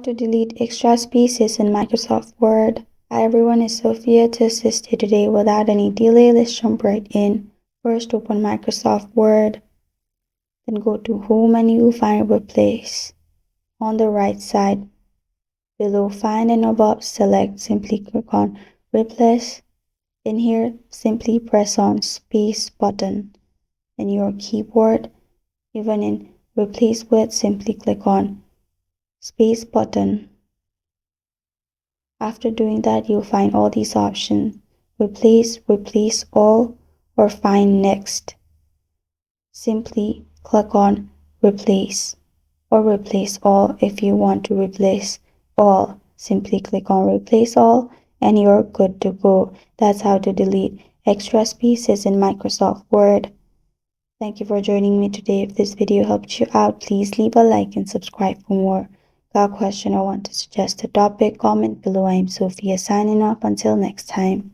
How to delete extra spaces in Microsoft Word. Hi everyone, it's Sophia to assist you today. Without any delay, let's jump right in. First, open Microsoft Word. Then go to Home menu, find Replace. On the right side, below Find and above, select, simply click on Replace. In here, simply press on Space button. In your keyboard, even in Replace With, simply click on Space button. After doing that, you'll find all these options: replace, replace all, or find next. Simply click on replace or replace all. If you want to replace all, simply click on replace all and you're good to go. That's how to delete extra spaces in Microsoft Word. Thank you for joining me today. If this video helped you out, please leave a like and subscribe for more. Got a question or want to suggest a topic? Comment below. I am Sophia signing off. Until next time.